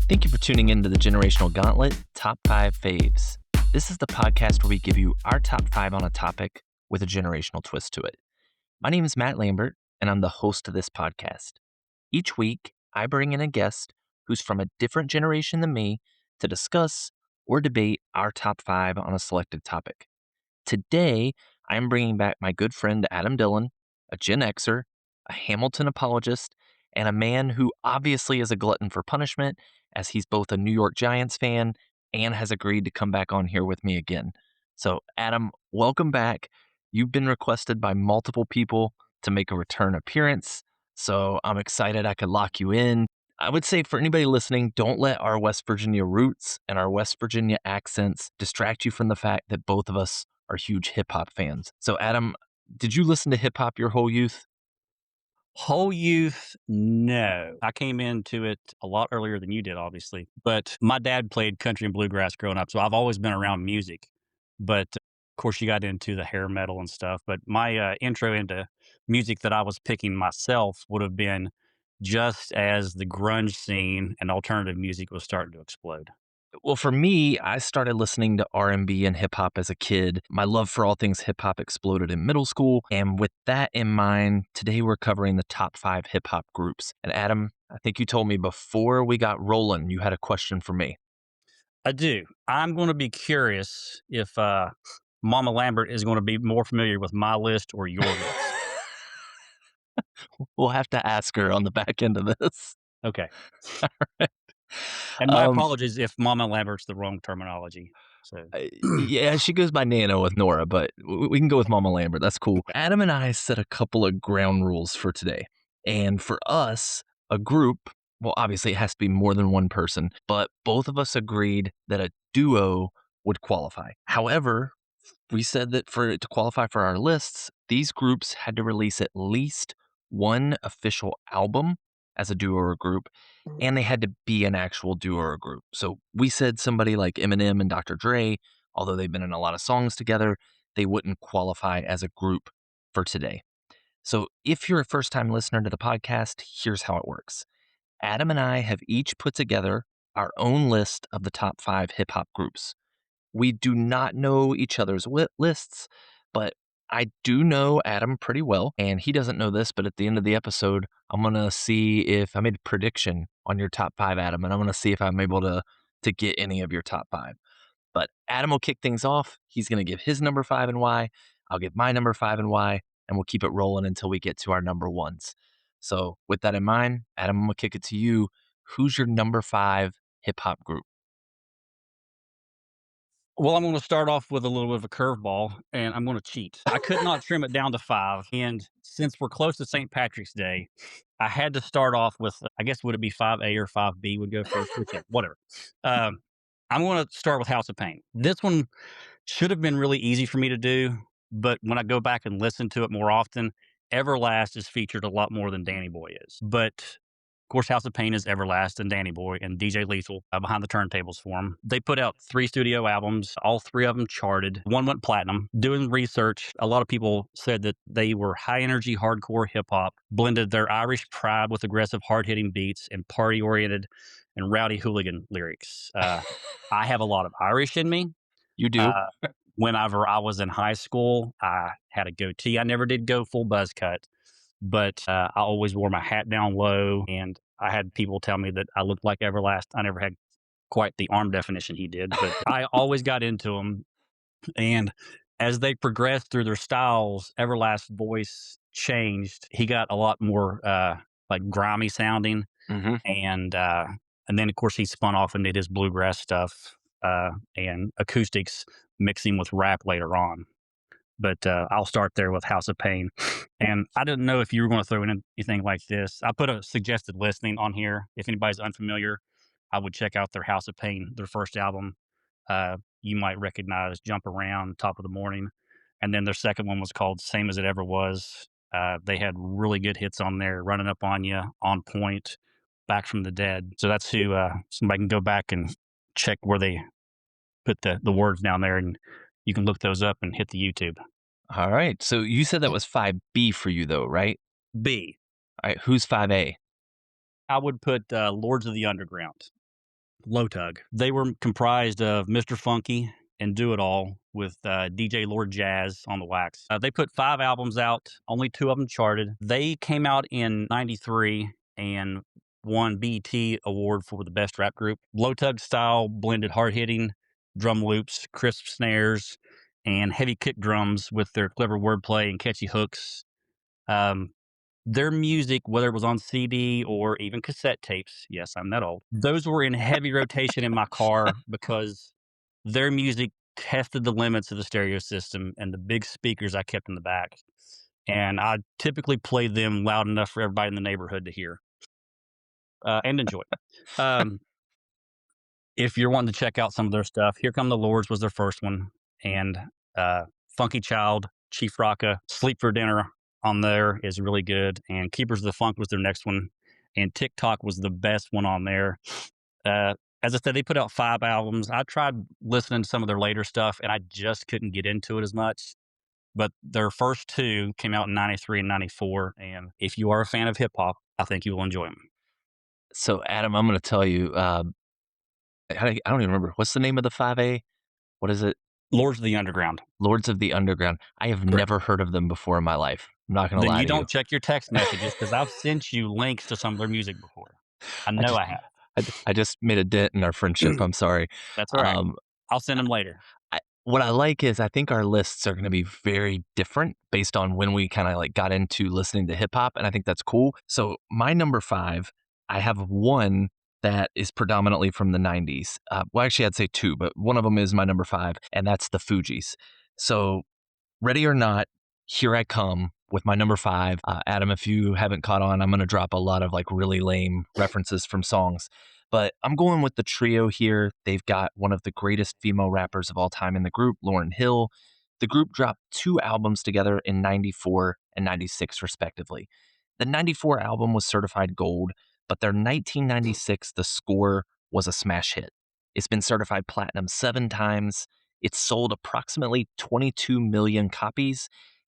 Thank you for tuning in to the Generational Gauntlet Top 5 Faves. This is the podcast where we give you our top 5 on a topic with a generational twist to it. My name is Matt Lambert, and I'm the host of this podcast. Each week, I bring in a guest who's from a different generation than me to discuss or debate our top 5 on a selected topic. Today, I am bringing back my good friend Adam Dillon, a Gen Xer, a Hamilton apologist, and a man who obviously is a glutton for punishment, as he's both a New York Giants fan and has agreed to come back on here with me again. So, Adam, welcome back. You've been requested by multiple people to make a return appearance, so I'm excited I could lock you in. I would say for anybody listening, don't let our West Virginia roots and our West Virginia accents distract you from the fact that both of us are huge hip hop fans. So, Adam, did you listen to hip hop your whole youth? Whole youth, no. I came into it a lot earlier than you did, obviously. But my dad played country and bluegrass growing up, so I've always been around music. But of course, you got into the hair metal and stuff. But my intro into music that I was picking myself would have been just as the grunge scene and alternative music was starting to explode. Well, for me, I started listening to R&B and hip hop as a kid. My love for all things hip hop exploded in middle school, and with that in mind, today we're covering the top 5 hip hop groups. And Adam, I think you told me before we got rolling, you had a question for me. I do. I'm going to be curious if Mama Lambert is going to be more familiar with my list or your list. We'll have to ask her on the back end of this. Okay. And my Um, apologies if Mama Lambert's the wrong terminology. So, yeah, she goes by Nana with Nora, but we can go with Mama Lambert. That's cool. okay. Adam and I set a couple of ground rules for today. And for us, a group, well, obviously it has to be more than one person, but both of us agreed that a duo would qualify. However, we said that for it to qualify for our lists, these groups had to release at least one official album as a duo or a group, and they had to be an actual duo or a group. So we said somebody like Eminem and Dr. Dre, although they've been in a lot of songs together, they wouldn't qualify as a group for today. So if you're a first time listener to the podcast, here's how it works. Adam and I have each put together our own list of the top 5 hip hop groups. We do not know each other's lists, but I do know Adam pretty well, and he doesn't know this, but at the end of the episode, I'm going to see if I made a prediction on your top 5, Adam, and I'm going to see if I'm able to get any of your top 5. But Adam will kick things off. He's going to give his number 5 and why. I'll give my number 5 and why, and we'll keep it rolling until we get to our number ones. So, with that in mind, Adam, I'm going to kick it to you. Who's your number 5 hip hop group? Well, I'm going to start off with a little bit of a curveball and I'm going to cheat. I could not trim it down to 5. And since we're close to St. Patrick's Day, I had to start off with, I guess, would it be 5A or 5B would go first? Whichever, whatever. Um, I'm going to start with House of Pain. This one should have been really easy for me to do, but when I go back and listen to it more often, Everlast is featured a lot more than Danny Boy is. But of course, House of Pain is Everlast and Danny Boy and DJ Lethal behind the turntables for them. They put out 3 studio albums. All 3 of them charted. One went platinum. Doing research, a lot of people said that they were high energy hardcore hip hop, blended their Irish pride with aggressive hard hitting beats and party oriented and rowdy hooligan lyrics. I have a lot of Irish in me. You do? Uh, Whenever I was in high school, I had a goatee. I never did go full buzz cut, but I always wore my hat down low. And I had people tell me that I looked like Everlast. I never had quite the arm definition he did, but I always got into them. And as they progressed through their styles, Everlast's voice changed. He got a lot more like grimy sounding, Hmm. and then of course he spun off and did his bluegrass stuff and acoustics mixing with rap later on. But I'll start there with House of Pain. And I didn't know if you were going to throw in anything like this. I put a suggested listening on here. If anybody's unfamiliar, I would check out their House of Pain, their first album. You might recognize Jump Around, Top of the Morning. And then their second one was called Same as It Ever Was. They had really good hits on there, Running Up on You, On Point, Back from the Dead. So that's who somebody can go back and check where they put the words down there, and you can look those up and hit the YouTube. All right. So you said that was 5B for you, though, right? B, All right. Who's 5A? I would put Lords of the Underground. Low Tug. They were comprised of Mr. Funky and Do It All with DJ Lord Jazz on the wax. They put 5 albums out, only 2 of them charted. They came out in '93 and won BET Award for the best rap group. Low Tug style blended hard hitting drum loops, crisp snares, and heavy kick drums with their clever wordplay and catchy hooks. Um, their music, whether it was on CD or even cassette tapes, yes, I'm that old, those were in heavy rotation in my car because their music tested the limits of the stereo system and the big speakers I kept in the back. And I typically played them loud enough for everybody in the neighborhood to hear and enjoy. Um, if you're wanting to check out some of their stuff, Here Come the Lords was their first one, and Funky Child, Chief Rocka, Sleep for Dinner on there is really good, and Keepers of the Funk was their next one, and TikTok was the best one on there. Uh, as I said, they put out 5 albums. I tried listening to some of their later stuff, and I just couldn't get into it as much. But their first two came out in '93 and '94, and if you are a fan of hip hop, I think you will enjoy them. So, Adam, I'm going to tell you, I don't even remember. What's the name of the 5A? What is it? Lords of the Underground. Lords of the Underground. I have Correct. never heard of them before in my life. I'm not going to Then lie you to you. don't check your text messages because I've sent you links to some of their music before. I I know just I have. I just made a dent in our friendship. I'm sorry. That's all right. Um, I'll send them later. what I like is I think our lists are going to be very different based on when we kind of like got into listening to hip hop, and I think that's cool. So my number five, I have one that is predominantly from the '90s. Well, actually, I'd say two, but one of them is my number five, and that's the Fugees. So ready or not, here I come with my number five. Adam, if you haven't caught on, I'm going to drop a lot of like really lame references from songs. But I'm going with the trio here. They've got one of the greatest female rappers of all time in the group, Lauryn Hill. The group dropped 2 albums together in '94 and '96, respectively. The '94 album was certified gold, but their 1996 The Score was a smash hit. It's been certified platinum 7 times. It's sold approximately 22 million copies,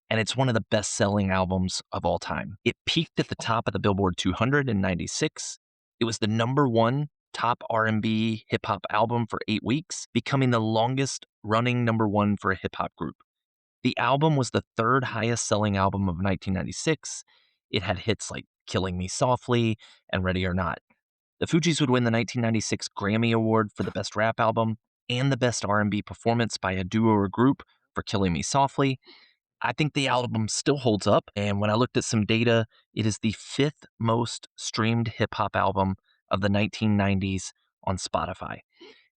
and it's one of the best selling albums of all time. It peaked at the top of the Billboard 200 in '96. It was the number one top R&B hip hop album for 8 weeks, becoming the longest running number one for a hip hop group. The album was the third highest selling album of 1996. It had hits like Killing Me Softly and Ready or Not. The Fugees would win the 1996 Grammy Award for the Best Rap Album and the Best R&B Performance by a Duo or Group for Killing Me Softly. I think the album still holds up, and when I looked at some data, it is the fifth most streamed hip hop album of the 1990s on Spotify.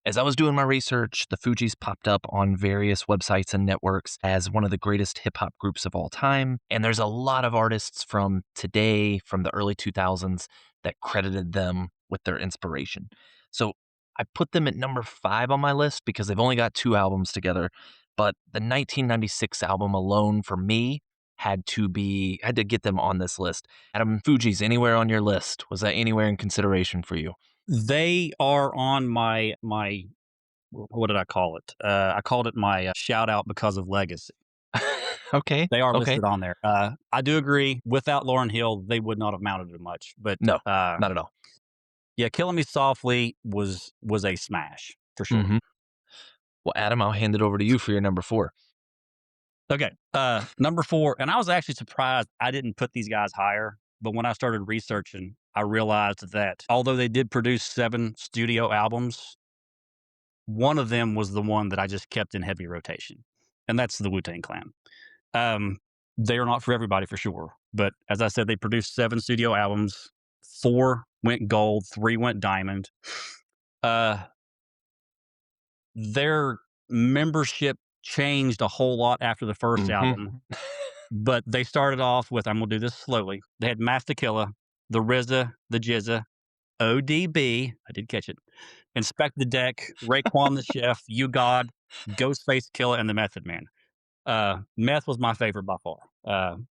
As I was doing my research, the Fugees popped up on various websites and networks as one of the greatest hip hop groups of all time. And there's a lot of artists from today, from the early 2000s, that credited them with their inspiration. So I put them at number five on my list because they've only got 2 albums together. But the 1996 album alone for me had to get them on this list. Adam, Fugees anywhere on your list? Was that anywhere in consideration for you? They are on my what did I call it? I called it my shout out because of legacy. Okay. They are Okay. listed on there. I do agree. Without Lauren Hill, they would not have mounted as much. But No, not at all. yeah, "Killing Me Softly" was a smash for sure. Mhm. Well, Adam, I'll hand it over to you for your number 4. Okay, number 4, and I was actually surprised I didn't put these guys higher, but when I started researching, I realized that although they did produce 7 studio albums, one of them was the one that I just kept in heavy rotation, and that's the Wu-Tang Clan. Um, they are not for everybody for sure, but as I said, they produced 7 studio albums, 4 went gold, 3 went diamond. Uh, their membership changed a whole lot after the first Mhm. album. But they started off with, I'm gonna do this slowly. They had Master Killa, the RZA, the Jizza, ODB, I did catch it, Inspect the Deck, Raekwon the Chef, You God, Ghostface Killer, and the Method Man. Meth was my favorite by far.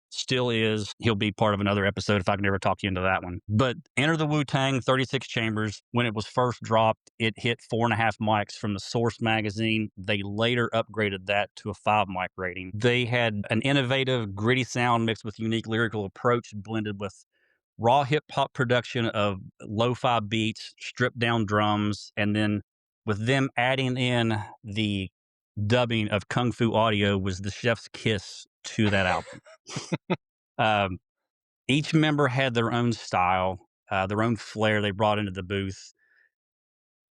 Still is. He'll be part of another episode if I can ever talk you into that one. But Enter the Wu Tang, 36 Chambers, when it was first dropped, it hit 4.5 mics from the Source magazine. They later upgraded that to a 5 mic rating. They had an innovative, gritty sound mixed with unique lyrical approach blended with raw hip hop production of lo-fi beats, stripped down drums, and then with them adding in the dubbing of Kung Fu Audio was the chef's kiss to that album. Um, each member had their own style, their own flair they brought into the booth.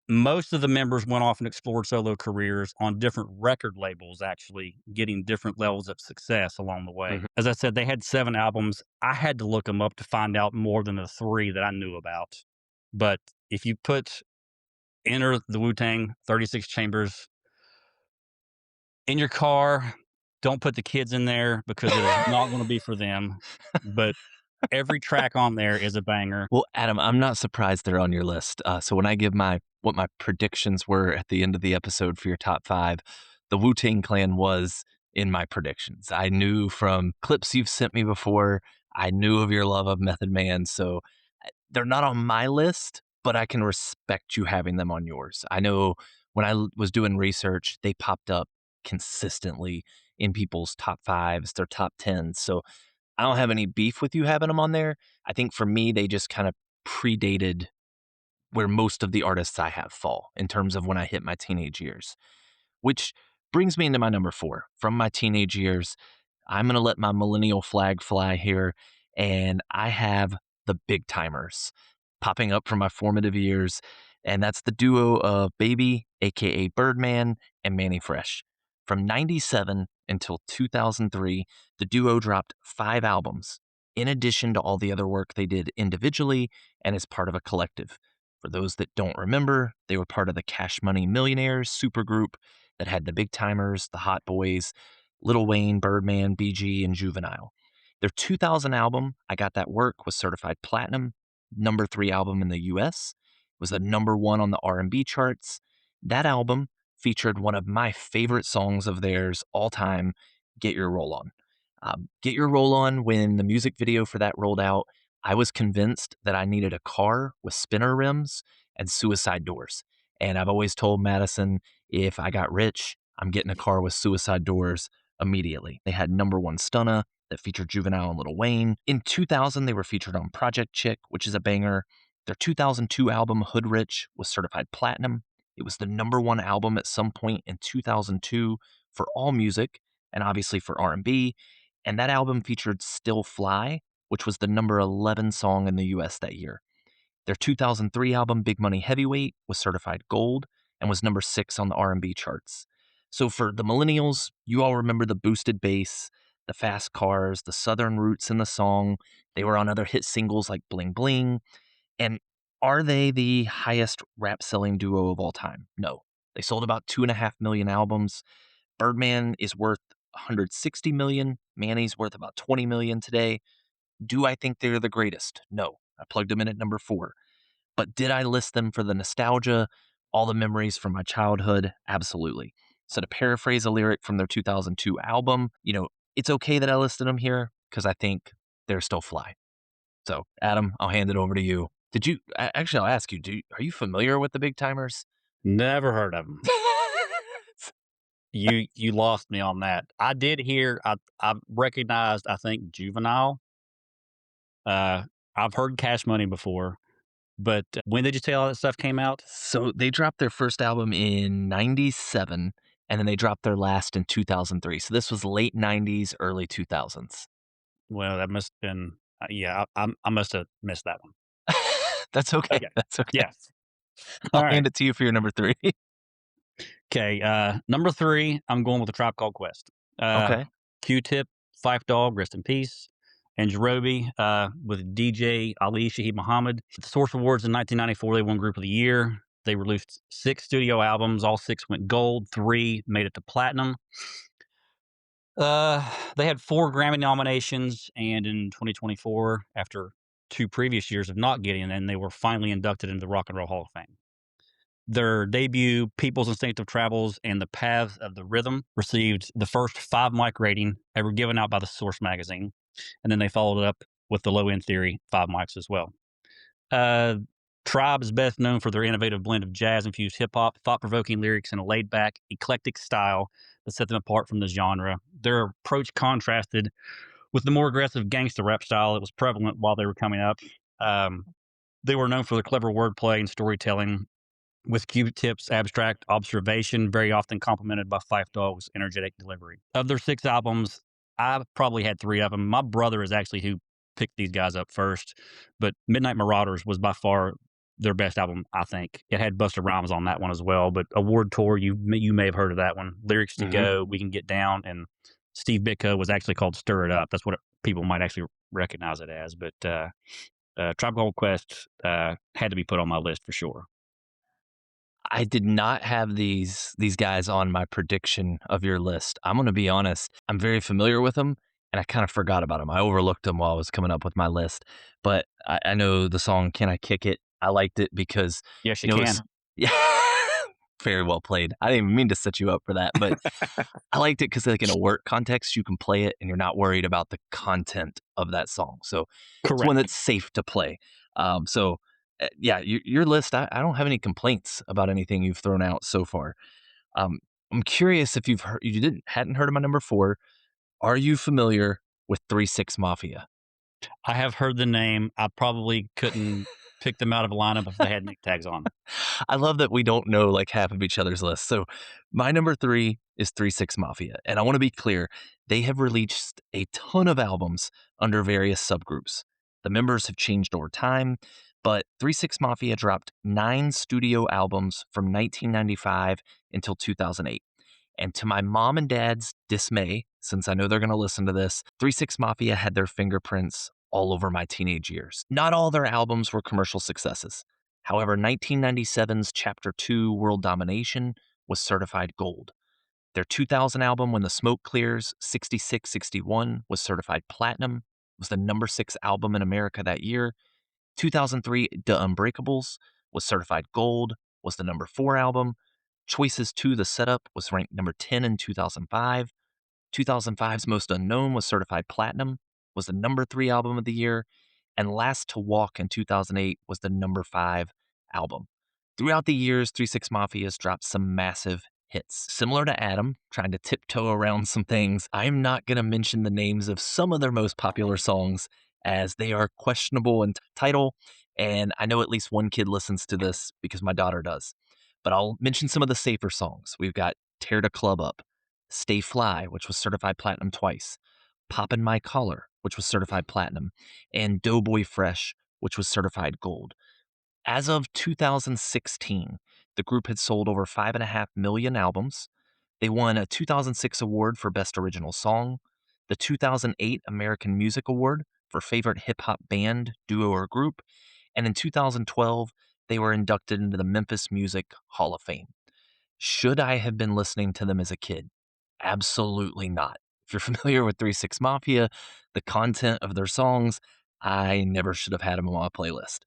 Most of the members went off and explored solo careers on different record labels, actually getting different levels of success along the way. Mhm. As I said, they had 7 albums. I had to look them up to find out more than the 3 that I knew about. But if you put Enter the Wu Tang 36 Chambers in your car, don't put the kids in there because it is not going to be for them. But every track on there is a banger. Well, Adam, I'm not surprised they're on your list. So when I give my what my predictions were at the end of the episode for your top 5, the Wu-Tang Clan was in my predictions. I knew from clips you've sent me before, I knew of your love of Method Man, so they're not on my list, but I can respect you having them on yours. I know when was doing research, they popped up consistently in people's top 5s, their top 10s. So I don't have any beef with you having them on there. I think for me, they just kind of predated where most of the artists I have fall in terms of when I hit my teenage years, which brings me into my number 4. From my teenage years, I'm going to let my millennial flag fly here, and I have the Big Timers popping up from my formative years, and that's the duo of Baby, aka Birdman, and Manny Fresh. From 97 until 2003, the duo dropped 5 albums, in addition to all the other work they did individually and as part of a collective. For those that don't remember, they were part of the Cash Money Millionaires supergroup that had the Big Timers, the Hot Boys, Lil Wayne, Birdman, BG, and Juvenile. Their 2000 album, I Got That Work, was certified platinum, number 3 album in the US, was the number 1 on the R&B charts. That album featured one of my favorite songs of theirs all time, Get Your Roll On. Get Your Roll On, when the music video for that rolled out, I was convinced that I needed a car with spinner rims and suicide doors. And I've always told Madison, if I got rich, I'm getting a car with suicide doors immediately. They had number 1 Stunna that featured Juvenile and Lil Wayne. In 2000, they were featured on Project Chick, which is a banger. Their 2002 album, Hood Rich, was certified platinum. It was the number 1 album at some point in 2002 for all music and obviously for R&B. And that album featured Still Fly, which was the number 11 song in the US that year. Their 2003 album, Big Money Heavyweight, was certified gold and was number 6 on the R&B charts. So for the millennials, you all remember the boosted bass, the fast cars, the southern roots in the song. They were on other hit singles like Bling Bling. And are they the highest rap selling duo of all time? No. They sold about 2.5 million albums. Birdman is worth 160 million. Manny's worth about 20 million today. Do I think they're the greatest? No. I plugged them in at number 4. But did I list them for the nostalgia, all the memories from my childhood? Absolutely. So to paraphrase a lyric from their 2002 album, it's okay that I listed them here because I think they're still fly. So, Adam, I'll hand it over to you. Actually, I'll ask you, are you familiar with the Big Timers? Never heard of them. You lost me on that. I did hear I recognized, I think, Juvenile. Uh, I've heard Cash Money before, but when did you say all that stuff came out? So they dropped their first album in 97, and then they dropped their last in 2003. So this was late 90s, early 2000s. Well, that must have been yeah, I must have missed that one. That's okay. Okay. That's okay. Yes. I'll Alright. hand it to you for your number 3. Okay, number 3, I'm going with A Tribe Called Quest. Okay. Q-Tip, Phife Dawg, rest in peace, and Jerobi, with DJ Ali Shaheed Muhammad. At the Source Awards in 1994, they won Group of the Year. They released 6 studio albums. All 6 went gold. 3 made it to platinum. They had 4 Grammy nominations, and in 2024, after 2 previous years of not getting in, they were finally inducted into the Rock and Roll Hall of Fame. Their debut, People's Instinctive Travels and the Paths of the Rhythm, received the first 5 mic rating ever given out by the Source magazine. And then they followed it up with the Low End Theory 5 mics as well. Uh, Tribe is best known for their innovative blend of jazz-infused hip-hop, thought-provoking lyrics, and a laid-back, eclectic style that set them apart from the genre. Their approach contrasted with the more aggressive gangster rap style that was prevalent while they were coming up. Um, they were known for their clever wordplay and storytelling, with Q-Tip's abstract observation, very often complemented by Fife Dog's energetic delivery. Of their 6 albums, I probably had 3 of them. My brother is actually who picked these guys up first, but Midnight Marauders was by far their best album, I think. It had Busta Rhymes on that one as well, but Award Tour, you may have heard of that one. Lyrics to Mhm. Go, We Can Get Down, and Steve Bitko was actually called Stir It Up. That's what people might actually recognize it as, but Tribe Called Quest had to be put on my list for sure. I did not have these guys on my prediction of your list. I'm gonna be honest, I'm very familiar with them, and I kind of forgot about them. I overlooked them while I was coming up with my list, but I know the song "Can I Kick It?" I liked it because, Yes, you it's can. yeah, very well played. I didn't even mean to set you up for that, but I liked it because, like, in a work context, you can play it and you're not worried about the content of that song. So it's one Correct. that's safe to play. Yeah, your list, I don't have any complaints about anything you've thrown out so far. Um, I'm curious if you hadn't heard of my number four. Are you familiar with 3 6 Mafia? I have heard the name. I probably couldn't pick them out of a lineup if they had Nick tags on. I love that we don't know like half of each other's lists. So my number three is 3 6 Mafia. And I want to be clear, they have released a ton of albums under various subgroups. The members have changed over time, but 3 6 Mafia dropped 9 studio albums from 1995 until 2008. And to my mom and dad's dismay, since I know they're going to listen to this, 3 6 Mafia had their fingerprints all over my teenage years. Not all their albums were commercial successes. However, 1997's Chapter 2 World Domination was certified gold. Their 2000 album, When the Smoke Clears, 6661, was certified platinum, was the number 6 album in America that year. 2003, The Unbreakables was certified gold, was the number 4 album. Choices 2, The Setup, was ranked number 10 in 2005. 2005's Most Unknown was certified platinum, was the number 3 album of the year, and Last to Walk in 2008 was the number 5 album. Throughout the years, 3 6 Mafia has dropped some massive hits. Similar to Adam, trying to tiptoe around some things, I'm not going to mention the names of some of their most popular songs as they are questionable in title, and I know at least one kid listens to this because my daughter does. But I'll mention some of the safer songs. We've got Tear the Club Up, Stay Fly, which was certified platinum twice, Poppin' My Collar, which was certified platinum, and Doughboy Fresh, which was certified gold. As of 2016, the group had sold over 5.5 million albums. They won a 2006 award for Best Original Song, the 2008 American Music Award for Favorite Hip Hop Band, Duo, or Group, and in 2012, they were inducted into the Memphis Music Hall of Fame. Should I have been listening to them as a kid? Absolutely not. If you're familiar with 3 6 Mafia, the content of their songs, I never should have had them on my playlist.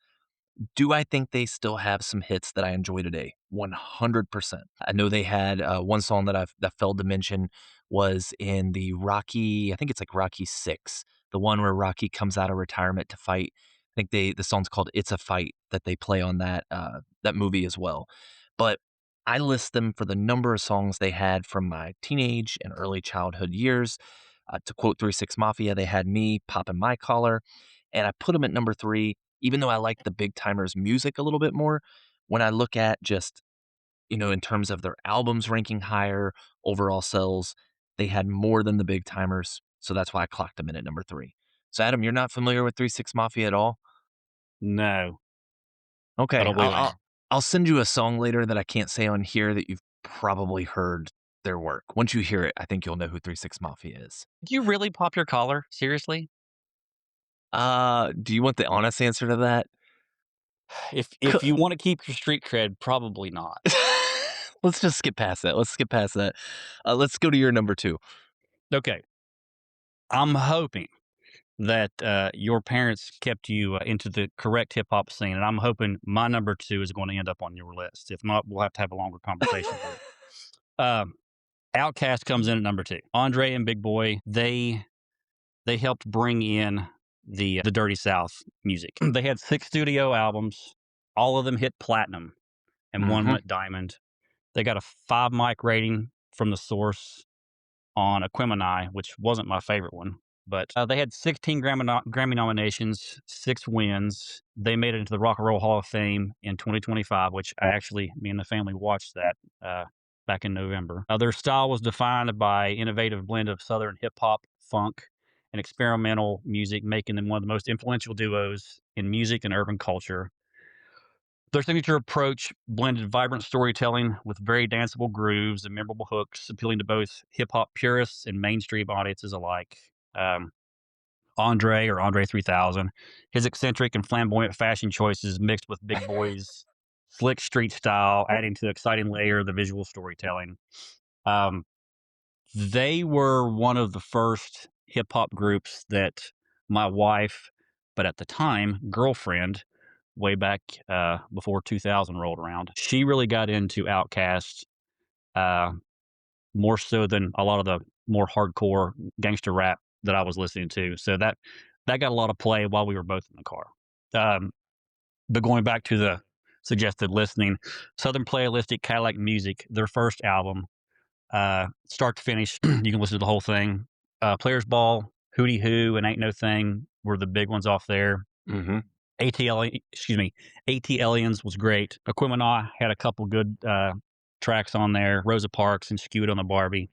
Do I think they still have some hits that I enjoy today? 100%. I know they had one song that failed to mention was in the Rocky, I think it's like Rocky 6, the one where Rocky comes out of retirement to fight. I think the song's called "It's a Fight" that they play on that movie as well. But I list them for the number of songs they had from my teenage and early childhood years. To quote 3 6 Mafia, they had me popping my collar, and I put them at number three even though I like the Big Tymers' music a little bit more, when I look at just, in terms of their albums ranking higher, overall sales, they had more than the Big Timers. So that's why I clocked them in at number three. So, Adam, you're not familiar with 3 6 Mafia at all? No, I Okay. don't believe I am. I'll send you a song later that I can't say on here that you've probably heard their work. Once you hear it, I think you'll know who 3 6 Mafia is. Did you really pop your collar? Seriously? Do you want the honest answer to that? If you want to keep your street cred, probably not. Let's just skip past that. Let's skip past that. Let's go to your number two. Okay, I'm hoping that your parents kept you into the correct hip hop scene, and I'm hoping my number two is going to end up on your list. If not, we'll have to have a longer conversation about it. Outcast comes in at number two. Andre and Big Boy, they helped bring in the Dirty South music. They had 6 studio albums. All of them hit platinum, and one Mhm. went diamond. They got a 5 mic rating from the source on Aquemini, which wasn't my favorite one, But they had 16 Grammy nominations, 6 wins. They made it into the Rock and Roll Hall of Fame in 2025, which me and the family watched that back in November. Their style was defined by innovative blend of Southern hip hop, funk, and experimental music, making them one of the most influential duos in music and urban culture. Their signature approach blended vibrant storytelling with very danceable grooves and memorable hooks, appealing to both hip hop purists and mainstream audiences alike. Andre 3000, his eccentric and flamboyant fashion choices mixed with Big Boy's slick street style, adding to the exciting layer of the visual storytelling. Um, they were one of the first hip hop groups that my wife, but at the time, girlfriend, way back before 2000 rolled around, she really got into Outkast uh, more so than a lot of the more hardcore gangster rap that I was listening to. So that got a lot of play while we were both in the car. Um, but going back to the suggested listening, Southern Playalistic Cadillac Music, their first album, start to finish, you can listen to the whole thing. Players Ball, Hootie Hoo, and Ain't No Thing were the big ones off there. Mhm. AT Aliens was great. Aquemini had a couple good tracks on there. Rosa Parks and Skewed on the Barbie.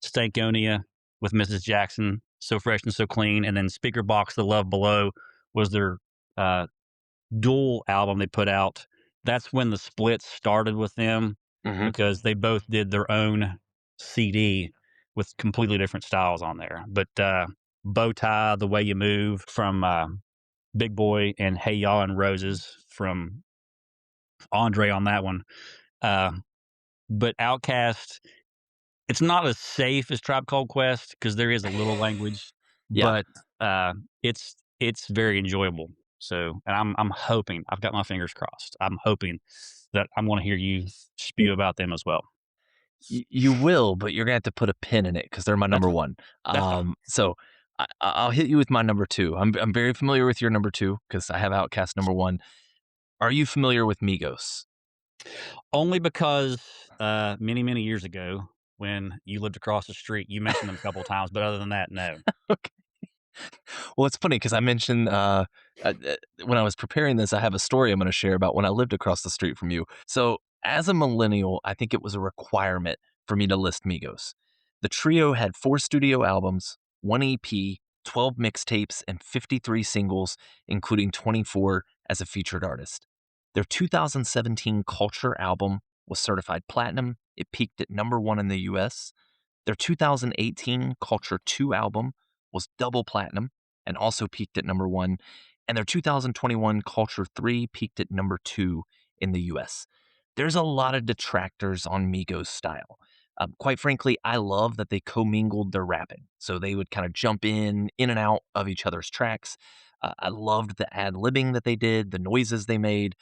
Stankonia with Mrs. Jackson, So Fresh and So Clean, and then Speaker Box, The Love Below was their uh, dual album they put out. That's when the splits started with them Mhm. because they both did their own CD with completely different styles on there. But Bow Tie, The Way You Move from Big Boy, and Hey Y'all and Roses from Andre on that one. Uh, but Outcast, it's not as safe as Tribe Called Quest because there is a little language, Yeah. but it's very enjoyable. So, and I'm hoping, I've got my fingers crossed. I'm hoping that I'm going to hear you spew about them as well. You will, but you're gonna have to put a pin in it because 'cause they're my That's number fine. 1. That's fine. So I'll hit you with my number 2. I'm very familiar with your number 2 because I have Outcast number 1. Are you familiar with Migos? Only because many, many years ago, when you lived across the street, you mentioned them a couple of times, but other than that, no. Well, it's funny because I mentioned, when I was preparing this, I have a story I'm gonna share about when I lived across the street from you. So, as a millennial, I think it was a requirement for me to list Migos. The trio had 4 studio albums, 1 EP, 12 mixtapes, and 53 singles, including 24 as a featured artist. Their 2017 Culture album was certified platinum. It peaked at number 1 in the US. Their 2018 Culture 2 album was double platinum and also peaked at number 1, and their 2021 Culture 3 peaked at number 2 in the US. There's a lot of detractors on Migos' style. Quite frankly, I love that they commingled their rapping. So they would kind of jump in and out of each other's tracks. I loved the ad libbing that they did, the noises they made.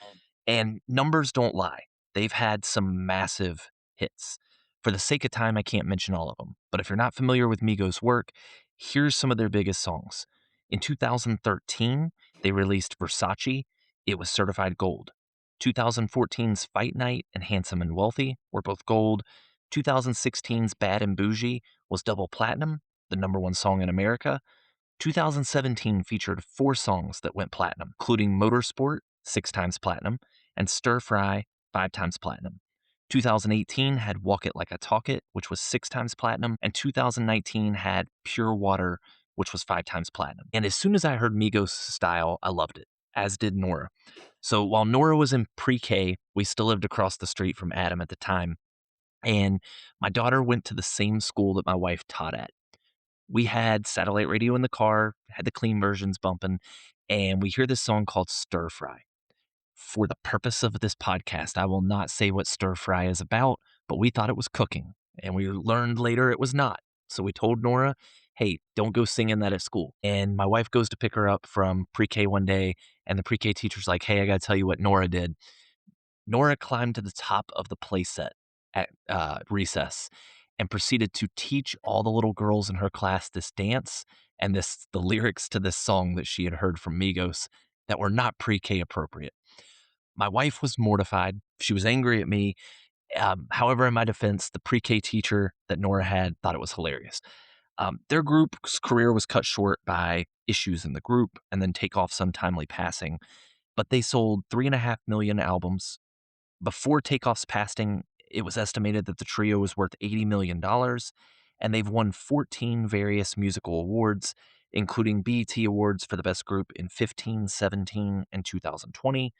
And numbers don't lie. They've had some massive hits. For the sake of time, I can't mention all of them. But if you're not familiar with Migos' work, here's some of their biggest songs. In 2013, they released Versace. It was certified gold. 2014's Fight Night and Handsome and Wealthy were both gold. 2016's Bad and Bougie was double platinum, the number 1 song in America. 2017 featured 4 songs that went platinum, including Motorsport, 6 times platinum, and Stir Fry, 5 times platinum. 2018 had Walk It Like I Talk It, which was 6 times platinum, and 2019 had Pure Water, which was 5 times platinum. And as soon as I heard Migos' style, I loved it, as did Nora. So while Nora was in pre K, we still lived across the street from Adam at the time. And my daughter went to the same school that my wife taught at. We had satellite radio in the car, had the clean versions bumping, and we hear this song called Stir Fry. For the purpose of this podcast, I will not say what stir fry is about, but we thought it was cooking, and we learned later it was not. So we told Nora, hey, don't go singing that at school. And my wife goes to pick her up from pre K one day, and the pre K teacher's like, hey, I got to tell you what Nora did. Nora climbed to the top of the playset at recess and proceeded to teach all the little girls in her class this dance and the lyrics to this song that she had heard from Migos that were not pre-K appropriate. My wife was mortified. She was angry at me. However, in my defense, the pre-K teacher that Nora had thought it was hilarious. Their group's career was cut short by issues in the group and then Takeoff's untimely passing, but they sold 3.5 million albums. Before Takeoff's passing, it was estimated that the trio was worth $80 million, and they've won 14 various musical awards, including BET Awards for the Best Group in 15, 17, and 2020,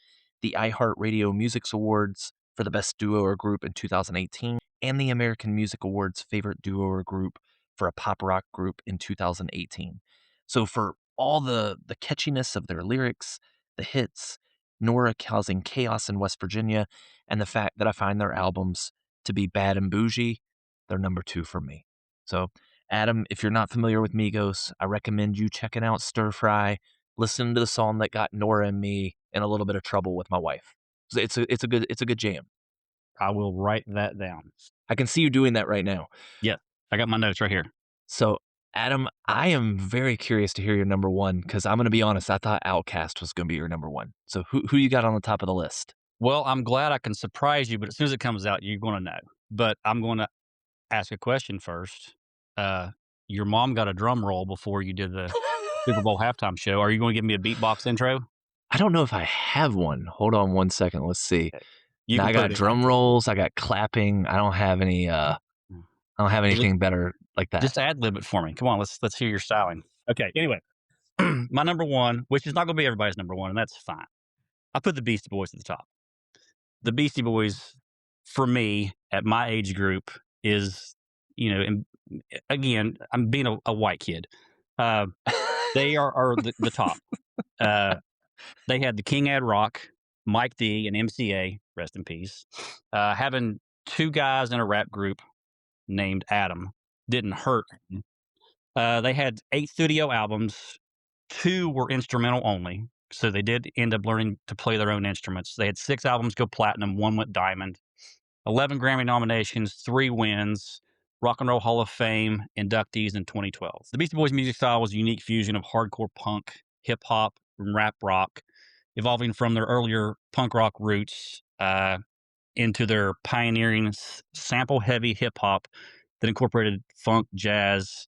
the iHeartRadio Music Awards for the Best Duo or Group in 2018, and the American Music Awards Favorite Duo or Group for a Pop Rock Group in 2018. So for all the catchiness of their lyrics, the hits, Nora causing chaos in West Virginia, and the fact that I find their albums to be bad and bougie, they're number 2 for me. So, Adam, if you're not familiar with Migos, I recommend you checking out Stir Fry, listening to the song that got Nora and me in a little bit of trouble with my wife. So it's a good jam. I will write that down. I can see you doing that right now. Yeah, I got my notes right here. So, Adam, I am very curious to hear your number 1 because I'm gonna be honest, I thought Outkast was gonna be your number 1. So who you got on the top of the list? Well, I'm glad I can surprise you, but as soon as it comes out, you're going to know. But I'm going to ask a question first. Uh, your mom got a drum roll before you did the Super Bowl halftime show. Are you going to give me a beatbox intro? I don't know if I have one. Hold on one second, let's see. Okay. You Now can I put got it in. drum rolls, I got clapping, I don't have any, I don't have Well, anything better like that. just ad lib it for me. Come on, let's hear your styling. Okay. Anyway, my number one, which is not going to be everybody's number one, and that's fine. I put the Beastie Boys at the top. The Beastie Boys, for me, at my age group, is and again, I'm being a white kid. Uh, they are the top. Uh, they had the King Ad Rock, Mike D, and MCA, rest in peace. Having two guys in a rap group named Adam didn't hurt. They had 8 studio albums. 2 were instrumental only, so they did end up learning to play their own instruments. They had 6 albums go platinum, 1 went diamond, 11 Grammy nominations, 3 wins, Rock and Roll Hall of Fame inductees in 2012. The Beastie Boys' music style was a unique fusion of hardcore punk, hip hop, and rap rock, evolving from their earlier punk rock roots into their pioneering sample heavy hip hop that incorporated funk, jazz,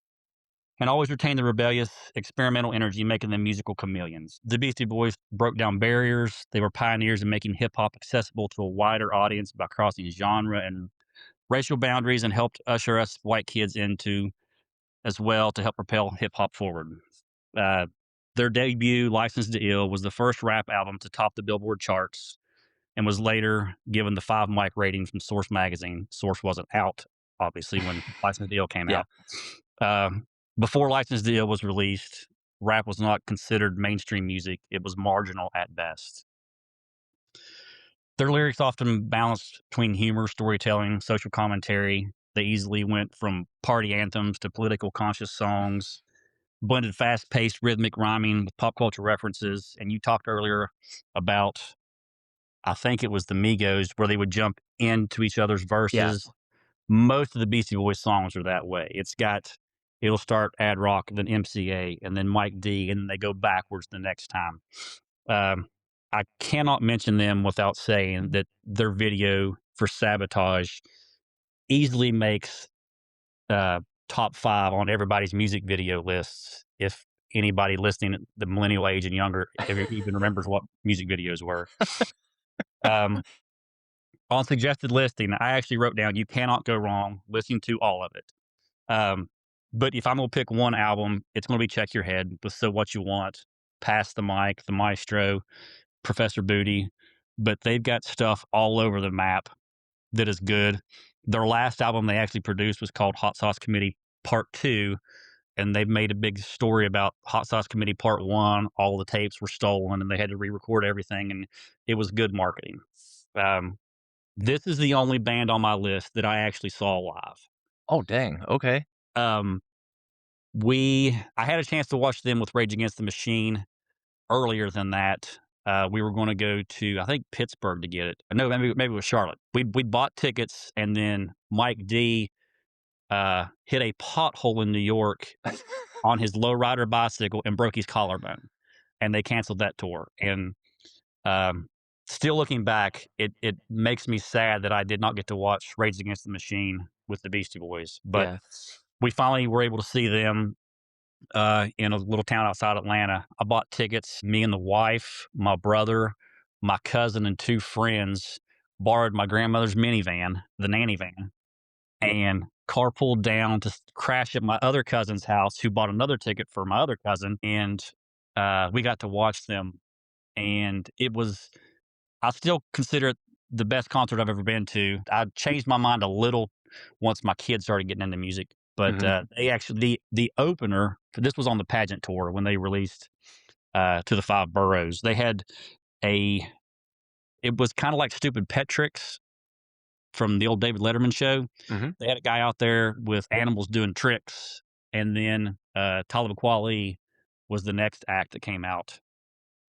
and always retained the rebellious, experimental energy, making them musical chameleons. The Beastie Boys broke down barriers. They were pioneers in making hip hop accessible to a wider audience by crossing genre and racial boundaries, and helped usher us white kids into as well to help propel hip hop forward. Uh, their debut, Licensed to Ill, was the first rap album to top the Billboard charts and was later given the 5 mic rating from Source magazine. Source wasn't out, obviously, when Licensed to Ill came Yeah. out. Before Licensed to Ill was released, rap was not considered mainstream music. It was marginal at best. Their lyrics often balanced between humor, storytelling, social commentary. They easily went from party anthems to political conscious songs, blended fast paced rhythmic rhyming with pop culture references. And you talked earlier about, I think it was the Migos, where they would jump into each other's Yeah. verses. Most of the Beastie Boys songs are that way. It'll start Ad Rock, then MCA, and then Mike D, and then they go backwards the next time. Um, I cannot mention them without saying that their video for Sabotage easily makes uh, top 5 on everybody's music video lists. If anybody listening at the millennial age and younger even remembers what music videos were. Um, on suggested listing, I actually wrote down you cannot go wrong listening to all of it. Um, but if I'm gonna pick one album, it's gonna be Check Your Head with So What You Want, Pass the Mic, The Maestro, Professor Booty. But they've got stuff all over the map that is good. Their last album they actually produced was called Hot Sauce Committee Part 2, and they've made a big story about Hot Sauce Committee Part 1. All the tapes were stolen and they had to re-record everything, and it was good marketing. Um, this is the only band on my list that I actually saw live. Oh, dang, okay. Um, I had a chance to watch them with Rage Against the Machine earlier than that. We were going to go to, I think, Pittsburgh to get it. No, maybe it was Charlotte. We bought tickets, and then Mike D hit a pothole in New York on his lowrider bicycle and broke his collarbone, and they canceled that tour. And um, still looking back, it makes me sad that I did not get to watch Rage Against the Machine with the Beastie Boys. But Yeah. we finally were able to see them in a little town outside Atlanta. I bought tickets. Me and the wife, my brother, my cousin, and two friends borrowed my grandmother's minivan, the nanny van, and carpooled down to crash at my other cousin's house, who bought another ticket for my other cousin. And we got to watch them. And it was, I still consider it the best concert I've ever been to. I changed my mind a little once my kids started getting into music, but Mhm. they actually the opener. This was on the pageant tour when they released to the five boroughs. They had a. It was kind of like Stupid Pet Tricks from the old David Letterman show. Mhm. They had a guy out there with animals doing tricks, and then Talib Kweli was the next act that came out.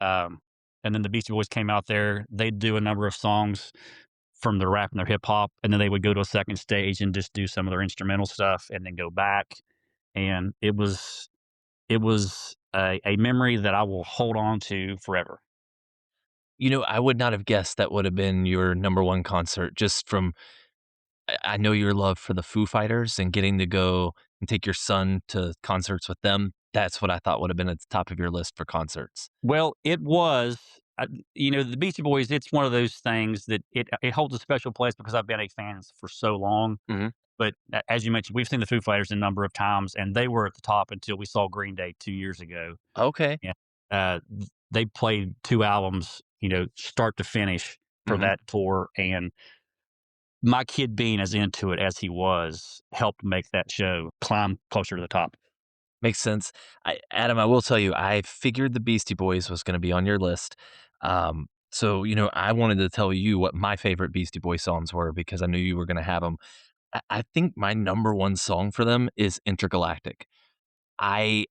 Um, and then the Beastie Boys came out there. They'd do a number of songs from their rap and their hip hop, and then they would go to a second stage and just do some of their instrumental stuff, and then go back. And it was a memory that I will hold on to forever. I would not have guessed that would have been your number 1 concert just from I know your love for the Foo Fighters and getting to go and take your son to concerts with them. That's what I thought would have been at the top of your list for concerts. Well, it was. The Beastie Boys. It's one of those things that it holds a special place because I've been a fan for so long. Mhm. But as you mentioned, we've seen the Foo Fighters a number of times, and they were at the top until we saw Green Day 2 years ago. Okay. Yeah. They played 2 albums, start to finish for Mhm. that tour, and my kid being as into it as he was helped make that show climb closer to the top. Makes sense. Adam, I will tell you, I figured the Beastie Boys was gonna be on your list. So, I wanted to tell you what my favorite Beastie Boys songs were because I knew you were gonna have them. I think my number 1 song for them is Intergalactic. I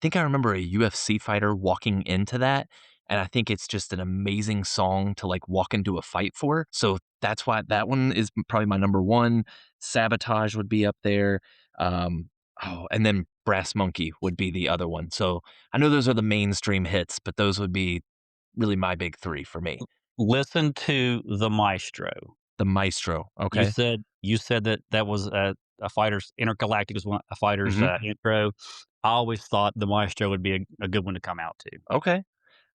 think I remember a UFC fighter walking into that, and I think it's just an amazing song to, like, walk into a fight for, so that's why that one is probably my number 1. Sabotage would be up there, and then Brass Monkey would be the other one, so I know those are the mainstream hits, but those would be really my big 3 for me. Listen to the Maestro. The Maestro, You okay? said you said that was a fighter's Intergalactic was one a fighter's Mhm, intro. I always thought the Maestro would be a good one to come out to. okay.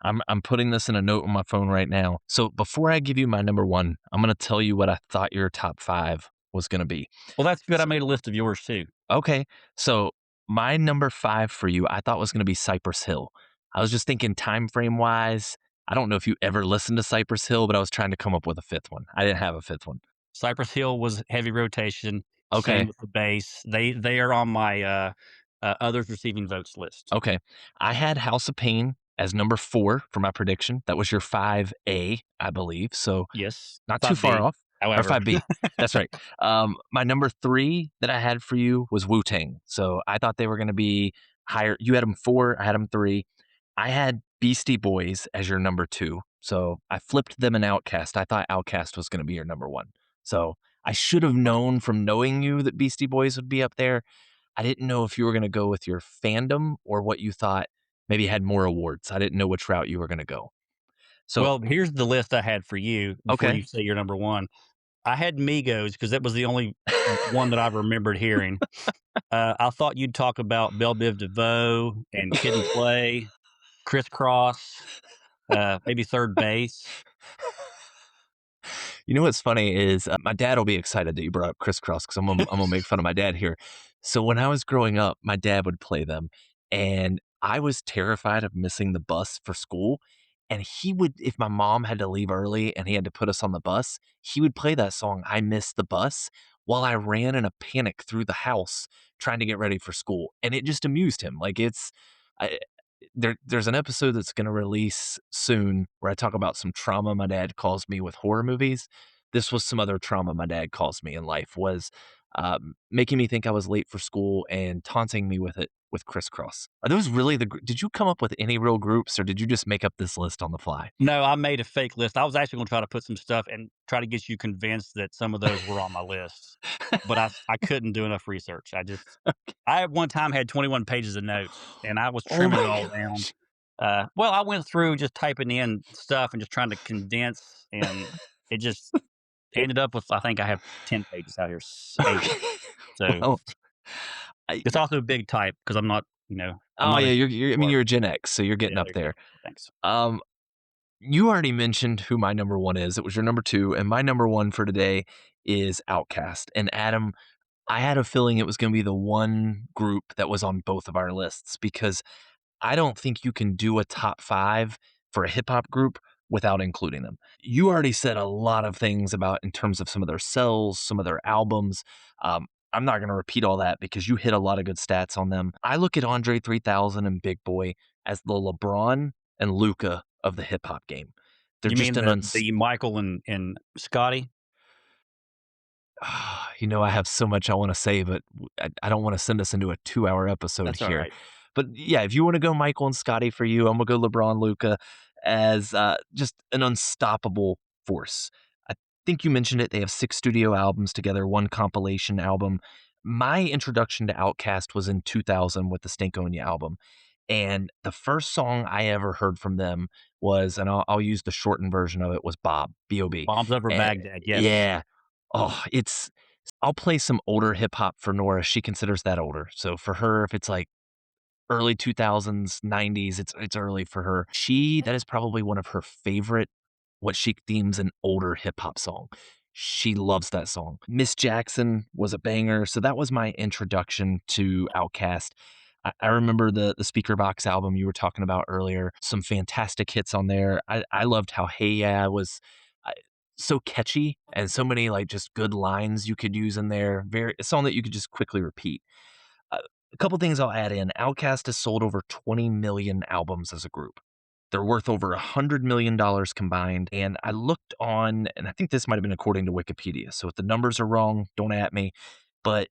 I'm putting this in a note on my phone right now. So before I give you my number 1, I'm gonna tell you what I thought your top 5 was gonna be. Well, that's good. I S made a list of yours too. Okay, so my number 5 for you, I thought was gonna be Cypress Hill. I was just thinking time frame wise, I don't know if you ever listened to Cypress Hill, but I was trying to come up with a 5th one. I didn't have a 5th one. Cypress Hill was heavy rotation. Same Okay, with the bass. They are on my others receiving votes list. okay. I had House of Pain as number 4 for my prediction. That was your 5A, I believe, so Yes, not too five far B. off, or However, 5B. That's right. My number 3 that I had for you was Wu-Tang, so I thought they were gonna be higher. You had them 4, I had them 3. I had Beastie Boys as your number 2, so I flipped them and Outkast. I thought Outkast was gonna be your number 1. So, I should have known from knowing you that Beastie Boys would be up there. I didn't know if you were gonna go with your fandom or what you thought maybe had more awards. I didn't know which route you were gonna go. So well, here's the list I had for you before okay. you say your number one. I had Migos because that was the only one that I remembered hearing. I thought you'd talk about Belle Biv DeVoe and Kid and Play, Crisscross, maybe Third Base. You know what's funny is, my dad will be excited that you brought up Crisscross because I'm gonna make fun of my dad here. So when I was growing up, my dad would play them, and I was terrified of missing the bus for school, and he would if my mom had to leave early and he had to put us on the bus, he would play that song, "I Missed the Bus," while I ran in a panic through the house trying to get ready for school, and it just amused him. Like, I there's an episode that's gonna release soon where I talk about some trauma my dad caused me with horror movies. This was some other trauma my dad caused me in life was, making me think I was late for school and taunting me with it with Crisscross. Are those really did you come up with any real groups, or did you just make up this list on the fly? No, I made a fake list. I was actually going to try to put some stuff and try to get you convinced that some of those were on my list, but I couldn't do enough research. I at one time had 21 pages of notes and I was Oh trimming it my all down. gosh. Well, I went through just typing in stuff and just trying to condense, and it just ended up with I think I have 10 pages out here, eight. Okay. So Well, I It's also big type because I'm not, I'm oh, not a yeah, Gen you're I mean, or you're a Gen X, so you're yeah, getting up there you go. there. Thanks. Um, you already mentioned who my number 1 is. It was your number 2, and my number 1 for today is Outkast. And Adam, I had a feeling it was gonna be the one group that was on both of our lists because I don't think you can do a top 5 for a hip hop group without including them. You already said a lot of things about in terms of some of their sales, some of their albums. Um, I'm not going to repeat all that because you hit a lot of good stats on them. I look at Andre 3000 and Big Boy as the LeBron and Luca of the hip hop game. They're You just mean an the Michael and Scotty? I have so much I want to say, but I don't want to send us into a 2-hour episode That's all here. right. But yeah, if you want to go Michael and Scotty for you, I'm gonna go LeBron, Luca as just an unstoppable force. I think you mentioned it. They have 6 studio albums together, one compilation album. My introduction to Outkast was in 2000 with the Stankonia album, and the first song I ever heard from them was, and I'll use the shortened version of it, was Bob, B.O.B. Bombs Over And Baghdad, yes. yeah, oh, it's I'll play some older hip hop for Nora. She considers that older. So for her, if it's like early 2000s, 90s, it's early for her. That is probably one of her favorite what she deems an older hip hop song. She loves that song. Miss Jackson was a banger, so that was my introduction to Outkast. I remember the Speaker Box album you were talking about earlier. Some fantastic hits on there. I loved how Hey Yeah was uh, so catchy and so many like just good lines you could use in there. Very a song that you could just quickly repeat. Uh, a couple things I'll add in. Outkast has sold over 20 million albums as a group. They're worth over $100 million combined. And I looked on, and I think this might have been according to Wikipedia. So if the numbers are wrong, don't at me. But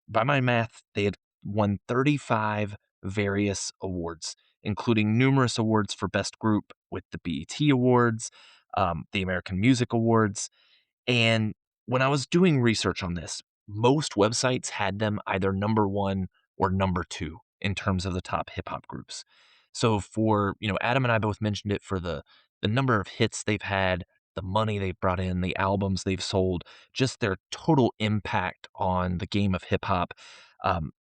by my math, they had won 35 various awards, including numerous awards for Best Group with the BET Awards, the American Music Awards. And when I was doing research on this, most websites had them either number 1 or number 2 in terms of the top hip hop groups. So Adam and I both mentioned it for the number of hits they've had, the money they've brought in, the albums they've sold, just their total impact on the game of hip hop.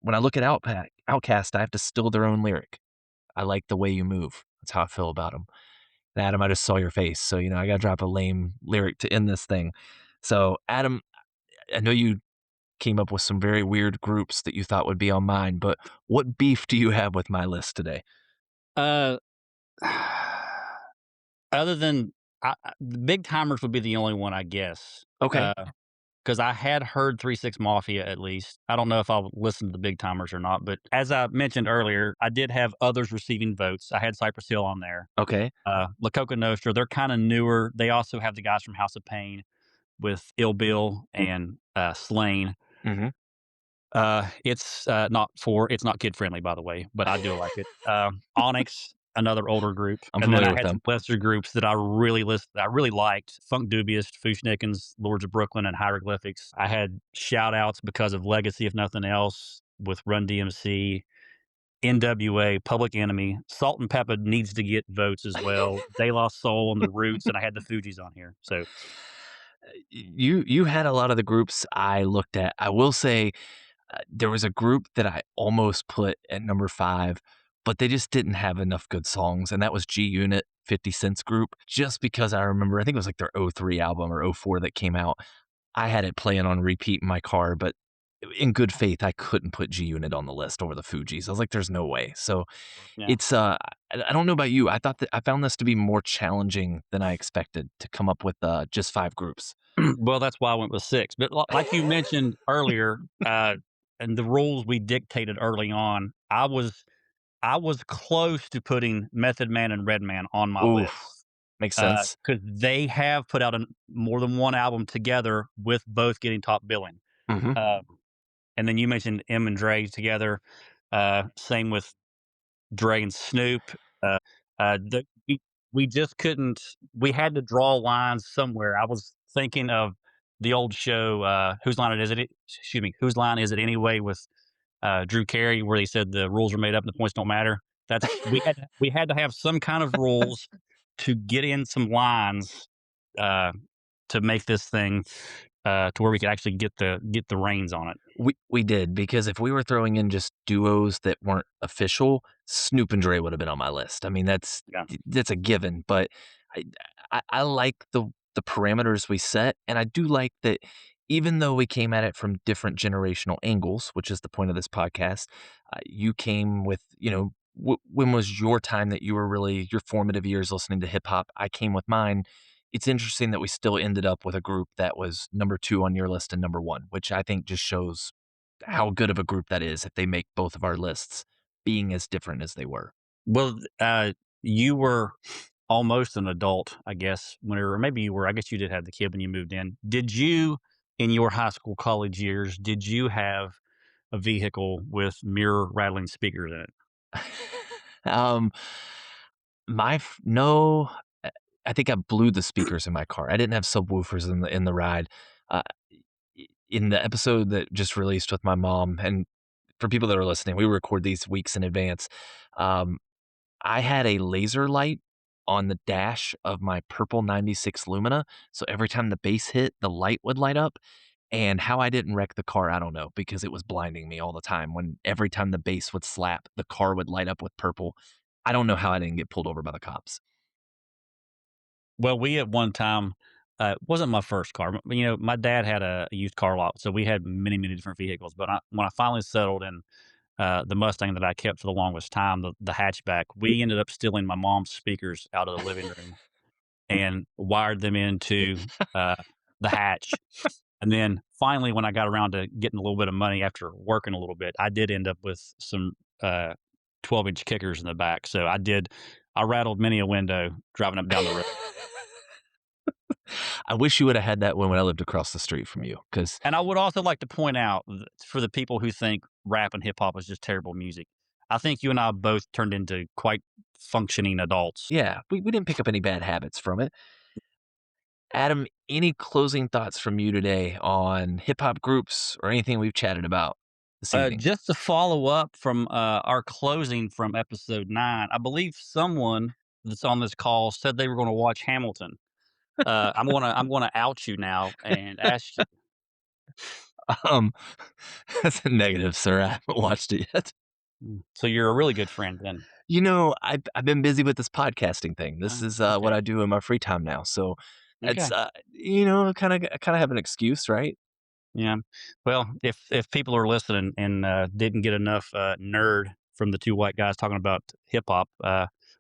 When I look at Outkast, I have to steal their own lyric. I like the way you move. That's how I feel about them. Adam, I just saw your face, so I gotta drop a lame lyric to end this thing. So, Adam, I know you came up with some very weird groups that you thought would be on mine, but what beef do you have with my list today? Uh, other than the Big Timers would be the only one, I guess. Okay, Because I had heard 3 6 Mafia at least. I don't know if I'll listen to the Big Timers or not, but as I mentioned earlier, I did have others receiving votes. I had Cypress Hill on there. okay. La Coka Nostra, they're kind of newer. They also have the guys from House of Pain with Ill Bill and Slain. Mhm. It's not kid friendly, by the way, but I do like it. Onyx, another older group, I'm and then familiar I with had some them. lesser groups that I really liked: Funk Dubious, Fushnikins, Lords of Brooklyn, and Hieroglyphics. I had shout outs because of Legacy, if nothing else, with Run DMC, NWA, Public Enemy, Salt and Pepper needs to get votes as well. De La Soul and the Roots, and I had the Fugees on here. So You had a lot of the groups I looked at. I will say, there was a group that I almost put at number 5, but they just didn't have enough good songs, and that was G Unit, 50 Cent's group, just because I remember I think it was like their '03 album or '04 that came out. I had it playing on repeat in my car, but in good faith, I couldn't put G Unit on the list over the Fugees. I was like, "There's no way." So yeah. it's I don't know about you. I found this to be more challenging than I expected to come up with just 5 groups. Well, that's why I went with 6. But like you mentioned earlier, and the rules we dictated early on, I was close to putting Method Man and Redman on my Oof, list makes sense. because they have put out more than one album together with both getting top billing. Mhm. Uh, and then you mentioned M and Dre together. Same with Dre and Snoop. Uh, we just couldn't. We had to draw lines somewhere. I was thinking of the old show, "Whose Line It Is It?" Excuse me, "Whose Line Is It Anyway?" with Drew Carey, where he said the rules are made up and the points don't matter. We had to have some kind of rules to get in some lines uh, to make this thing. to where we could actually get the reins on it. We did, because if we were throwing in just duos that weren't official, Snoop and Dre would have been on my list. I mean, Yeah. that's a given, but I I like the parameters we set, and I do like that even though we came at it from different generational angles, which is the point of this podcast, you came with, when was your time that you were really your formative years listening to hip hop? I came with mine. It's interesting that we still ended up with a group that was number 2 on your list and number 1, which I think just shows how good of a group that is if they make both of our lists being as different as they were. Well, you were almost an adult, I guess, whenever, or maybe you were. I guess you did have the kid when you moved in. Did you, in your high school, college years, did you have a vehicle with mirror rattling speakers in it? Um, no, uh, I think I blew the speakers in my car. I didn't have subwoofers in the ride. Uh, in the episode that just released with my mom, and for people that are listening, we record these weeks in advance. Um, I had a laser light on the dash of my purple 96 Lumina, so every time the bass hit, the light would light up, and how I didn't wreck the car, I don't know, because it was blinding me all the time. When every time the bass would slap, the car would light up with purple. I don't know how I didn't get pulled over by the cops. Well, we at one time, it wasn't my first car. My dad had a used car lot, so we had many, many different vehicles. But when I finally settled in the Mustang that I kept for the longest time, the hatchback, we ended up stealing my mom's speakers out of the living room and wired them into uh, the hatch. And then finally, when I got around to getting a little bit of money after working a little bit, I did end up with some 12-inch kickers in the back. So I rattled many a window driving up down the road. I wish you would have had that when I lived across the street from you, because And I would also like to point out for the people who think rap and hip hop is just terrible music, I think you and I both turned into quite functioning adults. yeah, we didn't pick up any bad habits from it. Adam, any closing thoughts from you today on hip hop groups or anything we've chatted about this evening? Just to follow up from our closing from episode 9, I believe someone that's on this call said they were going to watch Hamilton. I'm gonna out you now and ask you. Um, that's a negative, sir. I haven't watched it yet. So you're a really good friend then. I've been busy with this podcasting thing. This is what Okay. I do in my free time now. So it's Okay. kind of have an excuse, right? Yeah. Well, if people are listening and didn't get enough nerd from the two white guys talking about hip hop,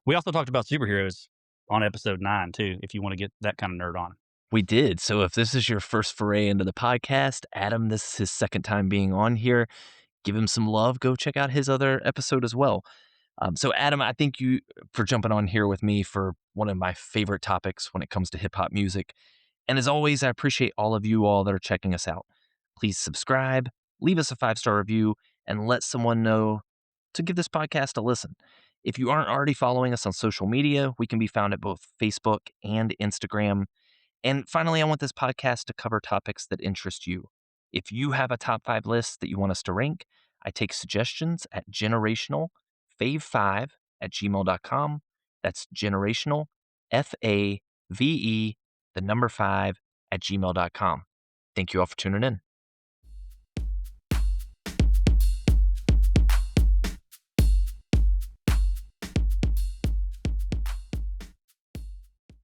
we also talked about superheroes on episode 9 too. If you want to get that kind of nerd on. We did. So if this is your first foray into the podcast, Adam, this is his second time being on here. Give him some love. Go check out his other episode as well. So, Adam, I thank you for jumping on here with me for one of my favorite topics when it comes to hip hop music. And as always, I appreciate all of you all that are checking us out. Please subscribe, leave us a 5-star review, and let someone know to give this podcast a listen. If you aren't already following us on social media, we can be found at both Facebook and Instagram. And finally, I want this podcast to cover topics that interest you. If you have a top 5 list that you want us to rank, I take suggestions at generationalfave5 at gmail.com. That's generational, FAVE, the number 5 at gmail.com. Thank you all for tuning in.